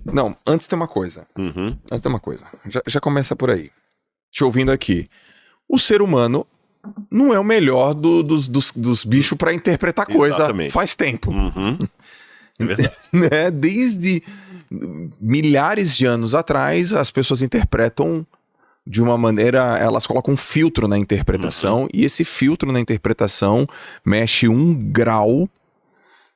Não, antes tem uma coisa. Uhum. Antes tem uma coisa. Já começa por aí. Te ouvindo aqui. O ser humano não é o melhor dos bichos pra interpretar coisa. Exatamente. Faz tempo. Uhum. É verdade. Né? Desde milhares de anos atrás, as pessoas interpretam de uma maneira, elas colocam um filtro na interpretação, e esse filtro na interpretação mexe 1 grau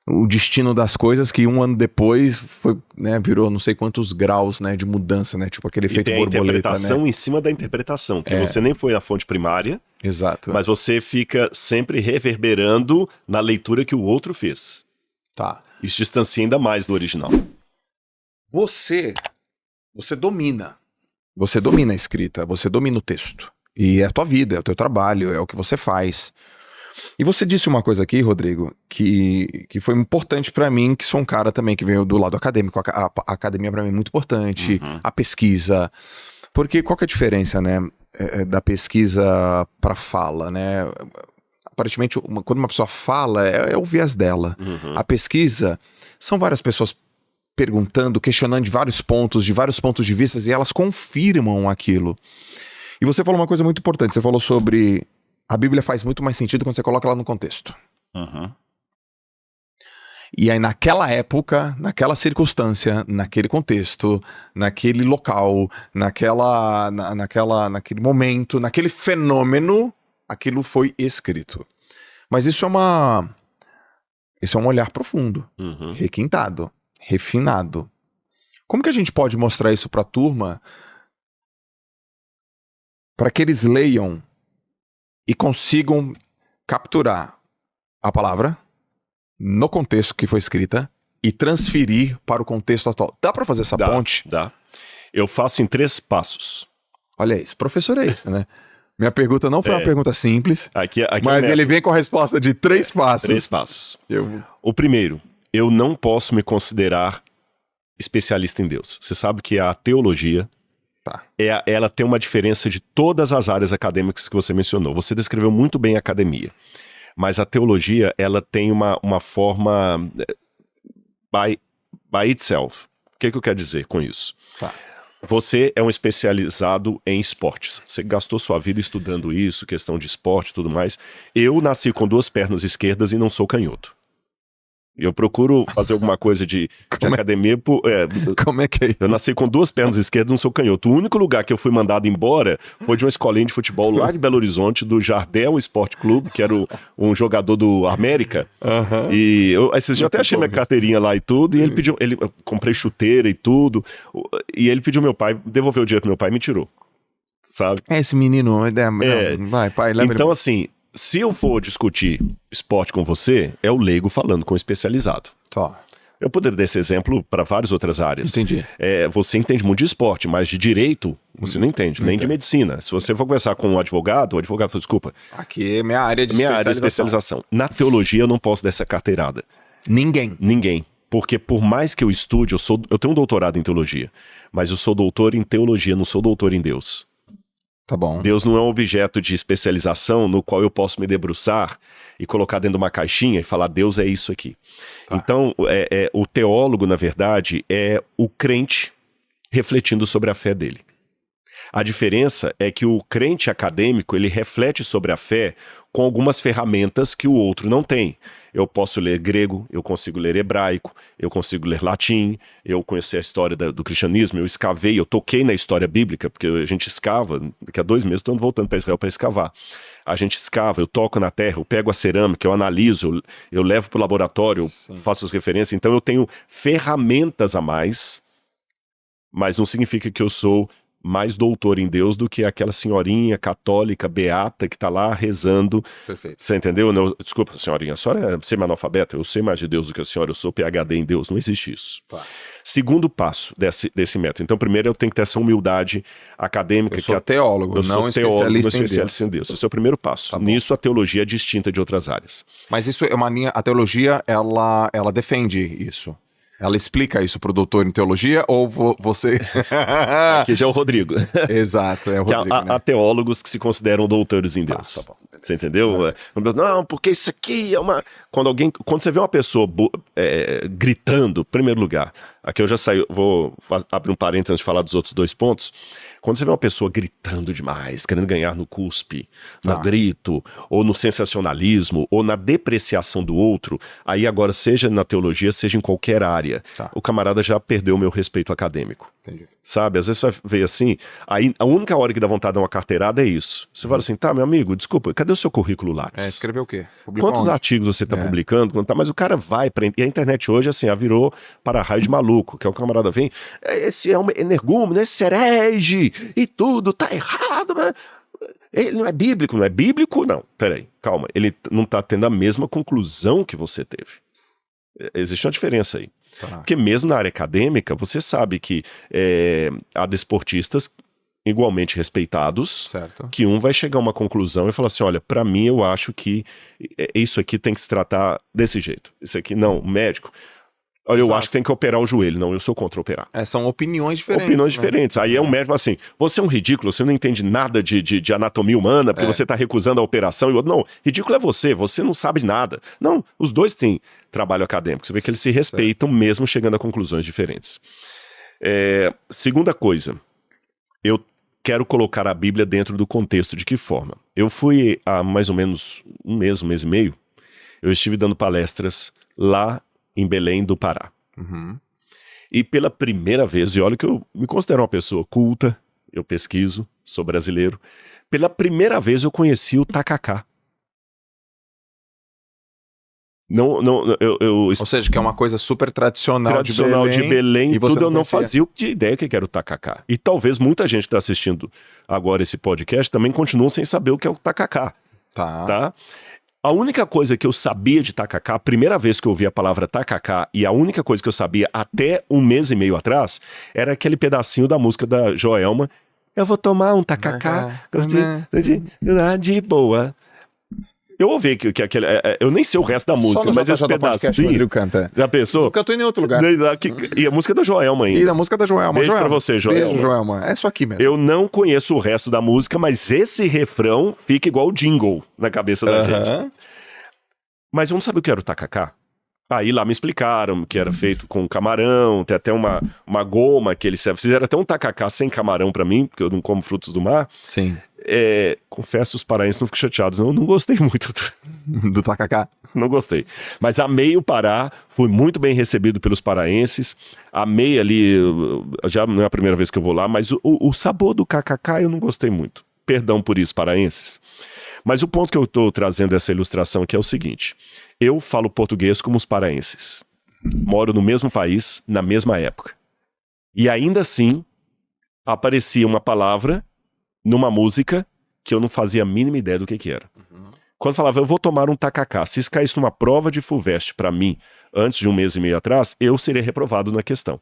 o destino das coisas, que 1 ano depois foi, né, virou não sei quantos graus, né, de mudança, né, tipo aquele efeito tem a borboleta, interpretação, né? em cima da interpretação, porque você nem foi a fonte primária, Exato. mas você fica sempre reverberando na leitura que o outro fez. Tá. Isso distancia ainda mais do original. Você domina. Você domina a escrita, você domina o texto. E é a tua vida, é o teu trabalho, é o que você faz. E você disse uma coisa aqui, Rodrigo, que foi importante pra mim, que sou um cara também que veio do lado acadêmico. A academia pra mim é muito importante, a pesquisa. Porque qual que é a diferença, né, da pesquisa pra fala, né? Aparentemente, quando uma pessoa fala, é o viés dela. A pesquisa são várias pessoas perguntando, questionando de vários pontos de vista, e elas confirmam aquilo. E você falou uma coisa muito importante, você falou sobre a Bíblia faz muito mais sentido quando você coloca ela no contexto. E aí naquela época, naquela circunstância, naquele contexto, naquele local, naquele momento, naquele fenômeno, aquilo foi escrito. Mas isso é um olhar profundo, requintado, refinado. Como que a gente pode mostrar isso para a turma para que eles leiam e consigam capturar a palavra no contexto que foi escrita e transferir para o contexto atual? Dá para fazer essa ponte? Dá. Eu faço em 3 passos. Olha isso, professor é isso, né? Minha pergunta não foi uma pergunta simples, aqui mas ele vem com a resposta de 3 passos. 3 passos. O primeiro, eu não posso me considerar especialista em Deus. Você sabe que a teologia, ela tem uma diferença de todas as áreas acadêmicas que você mencionou. Você descreveu muito bem a academia, mas a teologia, ela tem uma forma by itself. O que eu quero dizer com isso? Você é um especializado em esportes. Você gastou sua vida estudando isso, questão de esporte e tudo mais. Eu nasci com 2 pernas esquerdas e não sou canhoto. Eu procuro fazer alguma coisa de academia. Como é que é isso? Eu nasci com 2 pernas esquerdas e não sou canhoto. O único lugar que eu fui mandado embora foi de uma escolinha de futebol lá de Belo Horizonte, do Jardel Esporte Clube, que era um jogador do América. E esses dias até achei minha carteirinha lá e tudo. E ele pediu, eu comprei chuteira e tudo. E ele pediu meu pai, devolveu o dinheiro pro meu pai e me tirou. Sabe? Esse menino, vai, pai, lembra. Então, assim, se eu for discutir esporte com você, é o leigo falando com o especializado. Eu poderia dar esse exemplo para várias outras áreas. Entendi. Você entende muito de esporte, mas de direito você não entende, nem de medicina. Se você for conversar com um advogado, o advogado fala, desculpa. Aqui é minha área de especialização. Na teologia eu não posso dar essa carteirada. Ninguém. Porque por mais que eu estude, eu tenho um doutorado em teologia, mas eu sou doutor em teologia, não sou doutor em Deus. Tá bom. Deus não é um objeto de especialização no qual eu posso me debruçar e colocar dentro de uma caixinha e falar, Deus é isso aqui. Então, o teólogo, na verdade, é o crente refletindo sobre a fé dele. A diferença é que o crente acadêmico, ele reflete sobre a fé com algumas ferramentas que o outro não tem. Eu posso ler grego, eu consigo ler hebraico, eu consigo ler latim, eu conheci a história do cristianismo, eu escavei, eu toquei na história bíblica, porque a gente escava, daqui a 2 meses estou voltando para Israel para escavar. A gente escava, eu toco na terra, eu pego a cerâmica, eu analiso, eu levo para o laboratório, eu faço as referências, então eu tenho ferramentas a mais, mas não significa que eu sou mais doutor em Deus do que aquela senhorinha católica, beata, que está lá rezando. Perfeito. Você entendeu? Desculpa, senhorinha, a senhora é semi-analfabeta, eu sei mais de Deus do que a senhora, eu sou PhD em Deus, não existe isso. Segundo passo desse método. Então, primeiro eu tenho que ter essa humildade acadêmica. Eu sou teólogo, não especialista em Deus. Esse é o primeiro passo. Nisso a teologia é distinta de outras áreas. Mas isso é uma linha, a teologia, ela defende isso. Ela explica isso pro doutor em teologia ou você... Aqui já é o Rodrigo. Exato, é o Rodrigo. Há teólogos que se consideram doutores em Deus. Tá bom. Você entendeu? Não, porque isso aqui é uma... Quando você vê uma pessoa gritando, em primeiro lugar, aqui eu já saí, abrir um parênteses antes de falar dos outros 2 pontos. Quando você vê uma pessoa gritando demais, querendo ganhar no cuspe, no grito, ou no sensacionalismo, ou na depreciação do outro, aí agora, seja na teologia, seja em qualquer área, o camarada já perdeu o meu respeito acadêmico. Entendi. Sabe? Às vezes você vai ver assim, aí a única hora que dá vontade de dar uma carteirada é isso. Você fala assim, tá, meu amigo, desculpa, cadê o seu currículo Lattes? Escreveu o quê? Publicou Quantos onde? artigos você está publicando? Mas o cara vai pra... E a internet hoje, assim, virou para raio de maluco, que é o camarada vem, esse é um energúmeno, esse herege, e tudo tá errado, mas... Ele não é bíblico, não é bíblico? Não, peraí, calma. Ele não tá tendo a mesma conclusão que você teve. Existe uma diferença aí. Porque mesmo na área acadêmica, você sabe que há desportistas igualmente respeitados, certo, que um vai chegar a uma conclusão e falar assim, olha, pra mim eu acho que isso aqui tem que se tratar desse jeito. Isso aqui, não, médico... Olha, eu acho que tem que operar o joelho. Não, eu sou contra operar. São opiniões diferentes. Opiniões diferentes. Aí um médico fala assim, você é um ridículo, você não entende nada de anatomia humana, porque você está recusando a operação. E o outro, não, ridículo é você não sabe de nada. Não, os dois têm trabalho acadêmico. Você vê que eles se respeitam mesmo chegando a conclusões diferentes. Segunda coisa, eu quero colocar a Bíblia dentro do contexto. De que forma? Eu fui há mais ou menos um mês e meio, eu estive dando palestras lá em Belém do Pará. E pela primeira vez, e olha que eu me considero uma pessoa culta, eu pesquiso, sou brasileiro, pela primeira vez eu conheci o tacacá. Ou seja, que é uma coisa super tradicional de Belém, e tudo eu não fazia de ideia que era o tacacá. E talvez muita gente que está assistindo agora esse podcast também continua sem saber o que é o tacacá. Tá? A única coisa que eu sabia de tacacá, a primeira vez que eu ouvi a palavra tacacá, e a única coisa que eu sabia até um mês e meio atrás, era aquele pedacinho da música da Joelma. Eu vou tomar um tacacá, de boa. Eu ouvi que aquele... eu nem sei o resto da música, mas esse pedacinho... Canta. Já pensou? Nunca tô em nenhum outro lugar. E a música da Joelma ainda. E a música da Joelma. Beijo pra você, Joelma. Beijo, Joelma. É isso aqui mesmo. Eu não conheço o resto da música, mas esse refrão fica igual o jingle na cabeça da gente. Mas eu não sabia o que era o tacacá. Aí lá me explicaram que era feito com camarão, tem até uma goma que eles servem. Fizeram até um tacacá sem camarão pra mim, porque eu não como frutos do mar. Sim. Confesso, os paraenses não ficam chateados. Eu não gostei muito do tacacá. Não gostei. Mas amei o Pará, fui muito bem recebido pelos paraenses. Amei ali, já não é a primeira vez que eu vou lá, mas o sabor do cacacá eu não gostei muito. Perdão por isso, paraenses. Mas o ponto que eu estou trazendo essa ilustração aqui é o seguinte. Eu falo português como os paraenses. Moro no mesmo país, na mesma época. E ainda assim, aparecia uma palavra numa música que eu não fazia a mínima ideia do que era. Quando falava, eu vou tomar um tacacá, se isso caísse numa prova de FUVEST para mim, antes de um mês e meio atrás, eu seria reprovado na questão.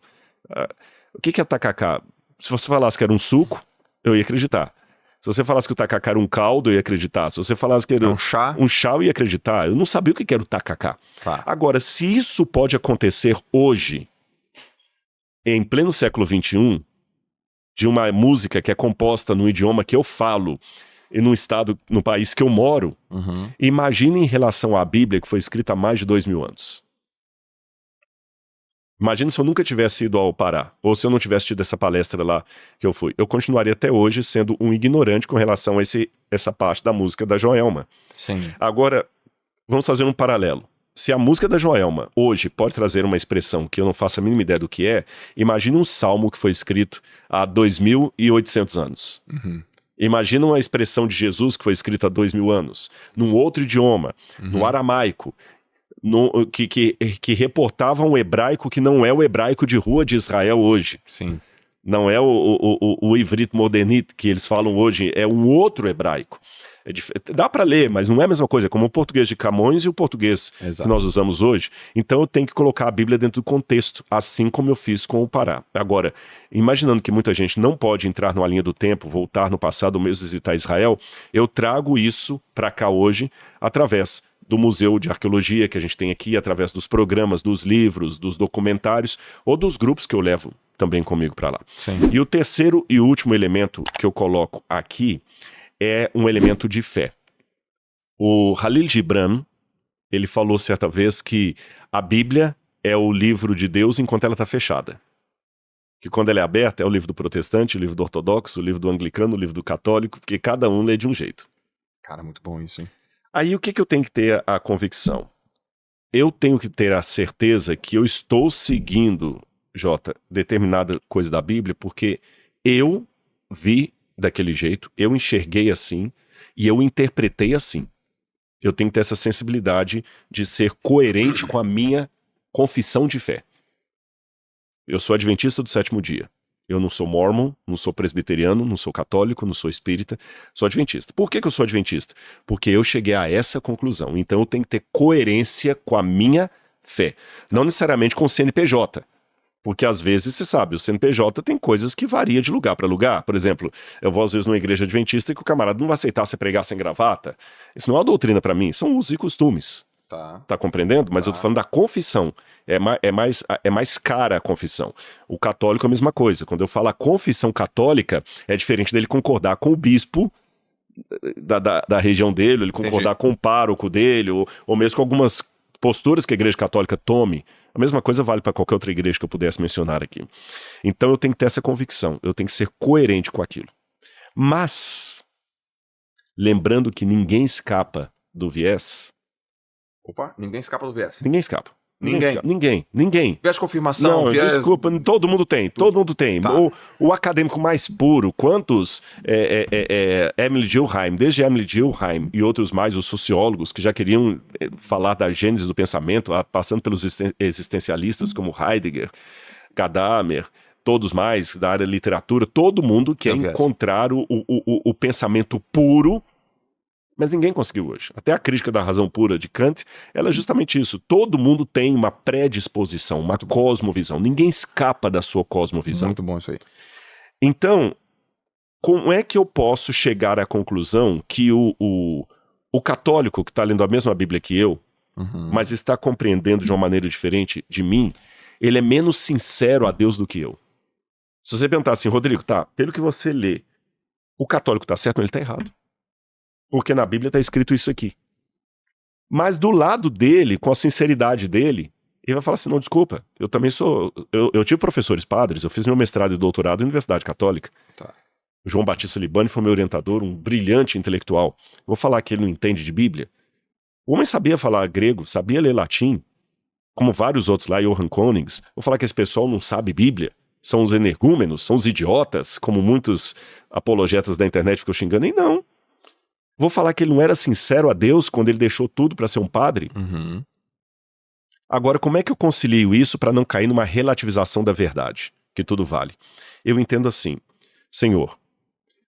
O que é tacacá? Se você falasse que era um suco, eu ia acreditar. Se você falasse que o tacacá era um caldo, eu ia acreditar. Se você falasse que era um chá, eu ia acreditar. Eu não sabia o que era o tacacá. Agora, se isso pode acontecer hoje, em pleno século XXI, de uma música que é composta no idioma que eu falo, e no estado, no país que eu moro, imagine em relação à Bíblia, que foi escrita há mais de 2000 anos. Imagina se eu nunca tivesse ido ao Pará, ou se eu não tivesse tido essa palestra lá que eu fui. Eu continuaria até hoje sendo um ignorante com relação a essa parte da música da Joelma. Sim. Agora, vamos fazer um paralelo. Se a música da Joelma hoje pode trazer uma expressão que eu não faço a mínima ideia do que é, imagina um salmo que foi escrito há 2.800 anos. Imagina uma expressão de Jesus que foi escrita há 2.000 anos, num outro idioma, no aramaico, que reportava um hebraico que não é o hebraico de rua de Israel hoje. Sim. Não é o ivrit modernit que eles falam hoje, é um outro hebraico. Dá para ler, mas não é a mesma coisa, como o português de Camões e o português que nós usamos hoje. Então eu tenho que colocar a Bíblia dentro do contexto, assim como eu fiz com o Pará. Agora, imaginando que muita gente não pode entrar numa linha do tempo, voltar no passado ou mesmo visitar Israel, eu trago isso para cá hoje através do Museu de Arqueologia que a gente tem aqui, através dos programas, dos livros, dos documentários ou dos grupos que eu levo também comigo para lá. Sim. E o terceiro e último elemento que eu coloco aqui é um elemento de fé. O Khalil Gibran, ele falou certa vez que a Bíblia é o livro de Deus enquanto ela está fechada. Que quando ela é aberta é o livro do protestante, o livro do ortodoxo, o livro do anglicano, o livro do católico, porque cada um lê de um jeito. Cara, muito bom isso, hein? Aí o que eu tenho que ter a convicção? Eu tenho que ter a certeza que eu estou seguindo, Jota, determinada coisa da Bíblia, porque eu vi daquele jeito, eu enxerguei assim e eu interpretei assim. Eu tenho que ter essa sensibilidade de ser coerente com a minha confissão de fé. Eu sou adventista do sétimo dia. Eu não sou mormon, não sou presbiteriano, não sou católico, não sou espírita, sou adventista. Por que eu sou adventista? Porque eu cheguei a essa conclusão. Então eu tenho que ter coerência com a minha fé. Não necessariamente com o CNPJ. Porque às vezes, você sabe, o CNPJ tem coisas que varia de lugar para lugar. Por exemplo, eu vou às vezes numa igreja adventista que o camarada não vai aceitar você pregar sem gravata. Isso não é uma doutrina para mim, são usos e costumes. Tá compreendendo? Mas eu tô falando da confissão. É mais cara a confissão. O católico é a mesma coisa. Quando eu falo a confissão católica, é diferente dele concordar com o bispo da região dele, ele concordar com o pároco dele, ou mesmo com algumas posturas que a igreja católica tome. A mesma coisa vale para qualquer outra igreja que eu pudesse mencionar aqui. Então eu tenho que ter essa convicção, eu tenho que ser coerente com aquilo. Mas, lembrando que ninguém escapa do viés. Opa, ninguém escapa do viés. Ninguém escapa. Ninguém. Ninguém. Viés de confirmação, Não, viés... desculpa, todo mundo tem. Todo mundo tem. Tá. O acadêmico mais puro, quantos Emily Durkheim, desde Emily Durkheim e outros mais, os sociólogos que já queriam falar da gênese do pensamento, passando pelos existencialistas como Heidegger, Gadamer, todos mais da área da literatura, todo mundo quer encontrar o pensamento puro. Mas ninguém conseguiu hoje. Até a crítica da razão pura de Kant, ela é justamente isso. Todo mundo tem uma predisposição, uma cosmovisão. Ninguém escapa da sua cosmovisão. Muito bom isso aí. Então, como é que eu posso chegar à conclusão que o católico que está lendo a mesma Bíblia que eu, mas está compreendendo de uma maneira diferente de mim, ele é menos sincero a Deus do que eu? Se você perguntar assim, Rodrigo, tá, pelo que você lê, o católico está certo ou ele está errado? Porque na Bíblia está escrito isso aqui. Mas do lado dele, com a sinceridade dele, ele vai falar assim, não, desculpa, eu também sou... Eu tive professores padres, eu fiz meu mestrado e doutorado na Universidade Católica. Tá. O João Batista Libani foi meu orientador, um brilhante intelectual. Vou falar que ele não entende de Bíblia? O homem sabia falar grego, sabia ler latim, como vários outros lá, Johann Konings. Vou falar que esse pessoal não sabe Bíblia? São os energúmenos, são os idiotas, como muitos apologetas da internet ficam xingando? E não. Vou falar que ele não era sincero a Deus quando ele deixou tudo para ser um padre? Agora, como é que eu concilio isso para não cair numa relativização da verdade, que tudo vale? Eu entendo assim, Senhor,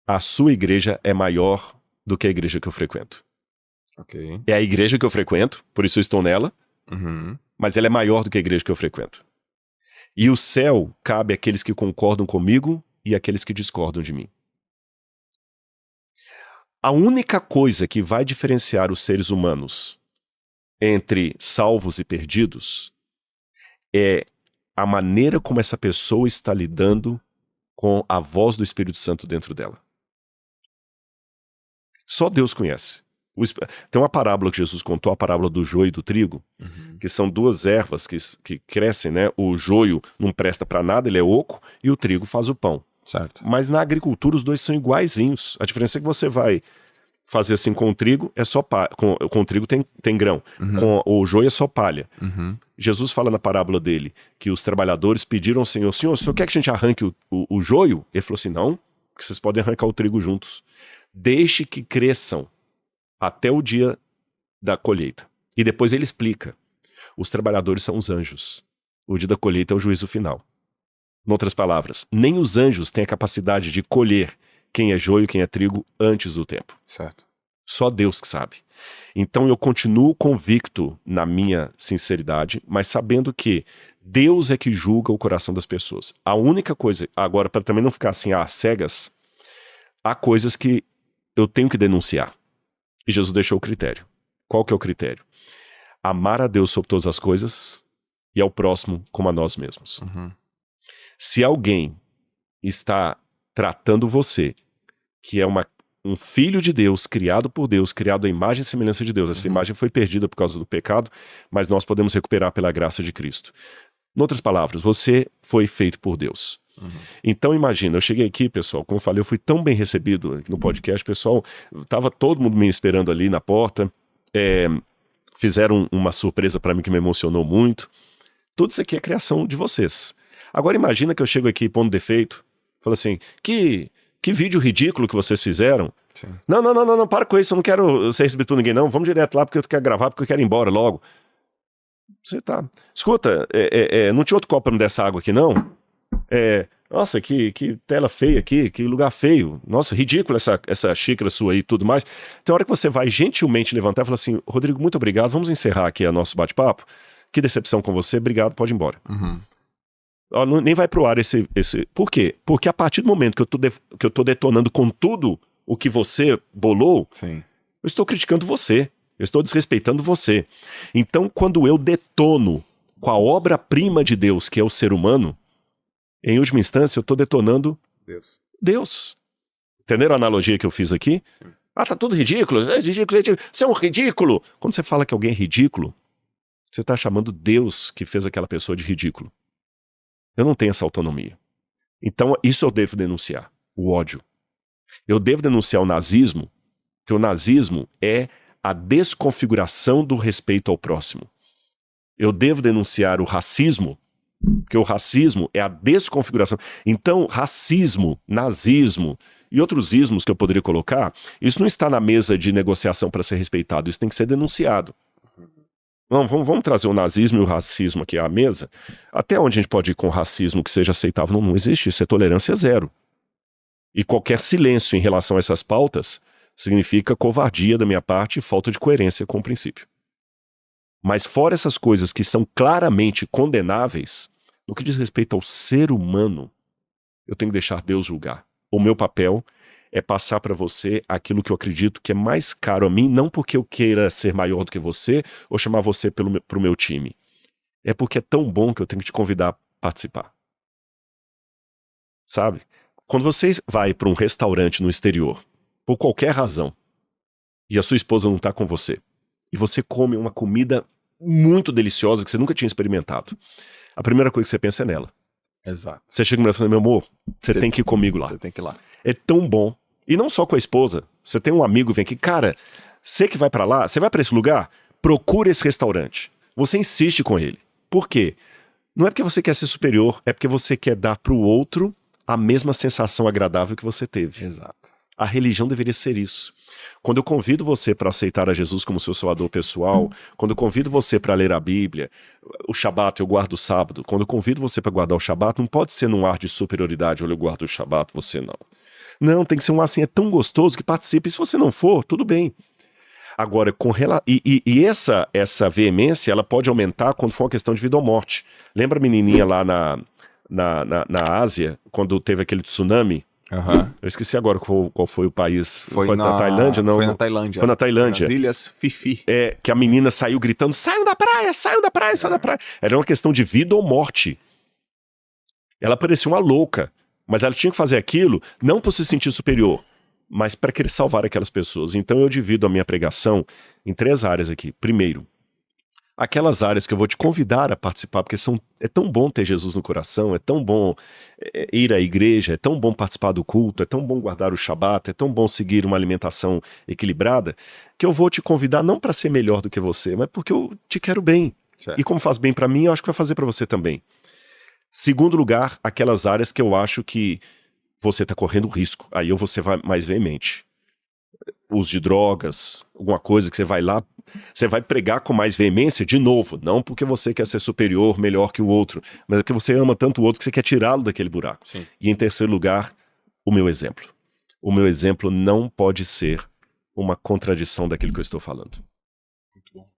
a sua igreja é maior do que a igreja que eu frequento. Okay. É a igreja que eu frequento, por isso eu estou nela, mas ela é maior do que a igreja que eu frequento. E o céu cabe àqueles que concordam comigo e àqueles que discordam de mim. A única coisa que vai diferenciar os seres humanos entre salvos e perdidos é a maneira como essa pessoa está lidando com a voz do Espírito Santo dentro dela. Só Deus conhece. Tem uma parábola que Jesus contou, a parábola do joio e do trigo, que são duas ervas que crescem, né? O joio não presta para nada, ele é oco, e o trigo faz o pão. Certo. Mas na agricultura os dois são iguaizinhos. A diferença é que você vai fazer assim com o trigo, é só com o trigo tem grão. Com o joio é só palha. Jesus fala na parábola dele que os trabalhadores pediram ao Senhor, Senhor, o senhor quer que a gente arranque o joio? Ele falou assim, não, que vocês podem arrancar o trigo juntos. Deixe que cresçam até o dia da colheita. E depois ele explica, os trabalhadores são os anjos. O dia da colheita é o juízo final. Em outras palavras, nem os anjos têm a capacidade de colher quem é joio, quem é trigo, antes do tempo. Certo. Só Deus que sabe. Então eu continuo convicto na minha sinceridade, mas sabendo que Deus é que julga o coração das pessoas. A única coisa, agora para também não ficar assim às cegas, há coisas que eu tenho que denunciar. E Jesus deixou o critério. Qual que é o critério? Amar a Deus sobre todas as coisas e ao próximo como a nós mesmos. Se alguém está tratando você, que é uma um filho de Deus, criado por Deus, criado à imagem e semelhança de Deus. Essa imagem foi perdida por causa do pecado, mas nós podemos recuperar pela graça de Cristo. Em outras palavras, você foi feito por Deus. Então imagina, eu cheguei aqui, pessoal, como eu falei, eu fui tão bem recebido aqui no podcast, pessoal, tava todo mundo me esperando ali na porta, fizeram uma surpresa para mim que me emocionou muito. Tudo isso aqui é criação de vocês. Agora imagina que eu chego aqui pondo defeito, falo assim, que vídeo ridículo que vocês fizeram. Sim. Não, para com isso, eu não quero ser recebido por ninguém não, vamos direto lá porque eu quero gravar, porque eu quero ir embora logo. Você tá... Escuta, não tinha outro copo pra me dar essa água aqui não? Nossa, que tela feia aqui, que lugar feio. Nossa, ridículo essa xícara sua aí e tudo mais. Então, a hora que você vai gentilmente levantar e falar assim, Rodrigo, muito obrigado, vamos encerrar aqui o nosso bate-papo. Que decepção com você, obrigado, pode ir embora. Nem vai pro ar esse... Por quê? Porque a partir do momento que eu tô detonando com tudo o que você bolou, Sim. eu estou criticando você, eu estou desrespeitando você. Então, quando eu detono com a obra-prima de Deus, que é o ser humano, em última instância, eu estou detonando Deus. Entenderam a analogia que eu fiz aqui? Sim. Tá tudo ridículo, ridículo. Você é um ridículo. Quando você fala que alguém é ridículo, você está chamando Deus que fez aquela pessoa de ridículo. Eu não tenho essa autonomia. Então, isso eu devo denunciar, o ódio. Eu devo denunciar o nazismo, que o nazismo é a desconfiguração do respeito ao próximo. Eu devo denunciar o racismo, porque o racismo é a desconfiguração. Então, racismo, nazismo e outros ismos que eu poderia colocar, isso não está na mesa de negociação para ser respeitado, isso tem que ser denunciado. Vamos trazer o nazismo e o racismo aqui à mesa. Até onde a gente pode ir com o racismo que seja aceitável? Não existe, isso é tolerância zero. E qualquer silêncio em relação a essas pautas significa covardia da minha parte e falta de coerência com o princípio. Mas fora essas coisas que são claramente condenáveis, no que diz respeito ao ser humano, eu tenho que deixar Deus julgar. O meu papel é passar para você aquilo que eu acredito que é mais caro a mim, não porque eu queira ser maior do que você ou chamar você pro meu time. É porque é tão bom que eu tenho que te convidar a participar. Sabe? Quando você vai para um restaurante no exterior, por qualquer razão, e a sua esposa não está com você, e você come uma comida muito deliciosa que você nunca tinha experimentado, a primeira coisa que você pensa é nela. Exato. Você chega e fala, meu amor, você tem que ir comigo lá. Você tem que ir lá. É tão bom. E não só com a esposa. Você tem um amigo que vem aqui, cara, você que vai pra lá, você vai pra esse lugar, procura esse restaurante. Você insiste com ele. Por quê? Não é porque você quer ser superior, é porque você quer dar pro outro a mesma sensação agradável que você teve. Exato. A religião deveria ser isso. Quando eu convido você para aceitar a Jesus como seu salvador pessoal, quando eu convido você para ler a Bíblia, o Shabat eu guardo o sábado, quando eu convido você para guardar o Shabat, não pode ser num ar de superioridade, olha, eu guardo o Shabat, você não. Não, tem que ser um ar assim, é tão gostoso que participe, e se você não for, tudo bem. Agora, essa veemência, ela pode aumentar quando for uma questão de vida ou morte. Lembra a menininha lá na Ásia, quando teve aquele tsunami? Eu esqueci agora qual foi o país. Foi na Tailândia? Não. Foi na Tailândia. Foi na Tailândia. Nas Ilhas Fifi. Que a menina saiu gritando, saiam da praia, saiam da praia, saiam da praia. Era uma questão de vida ou morte. Ela parecia uma louca, mas ela tinha que fazer aquilo não por se sentir superior, mas para querer salvar aquelas pessoas. Então eu divido a minha pregação em 3 áreas aqui. Primeiro, aquelas áreas que eu vou te convidar a participar, porque é tão bom ter Jesus no coração, é tão bom ir à igreja, é tão bom participar do culto, é tão bom guardar o Shabat, é tão bom seguir uma alimentação equilibrada, que eu vou te convidar não para ser melhor do que você, mas porque eu te quero bem. Certo. E como faz bem para mim, eu acho que vai fazer para você também. Segundo lugar, aquelas áreas que eu acho que você está correndo risco, aí eu vou ser mais veemente. Uso de drogas, alguma coisa que você vai lá, você vai pregar com mais veemência de novo, não porque você quer ser superior, melhor que o outro, mas porque você ama tanto o outro que você quer tirá-lo daquele buraco. Sim. E em terceiro lugar, o meu exemplo. O meu exemplo não pode ser uma contradição daquilo que eu estou falando. Muito bom.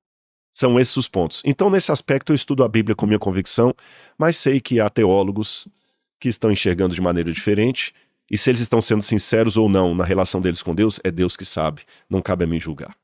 São esses os pontos. Então, nesse aspecto, eu estudo a Bíblia com minha convicção, mas sei que há teólogos que estão enxergando de maneira diferente, e se eles estão sendo sinceros ou não na relação deles com Deus, é Deus que sabe, não cabe a mim julgar.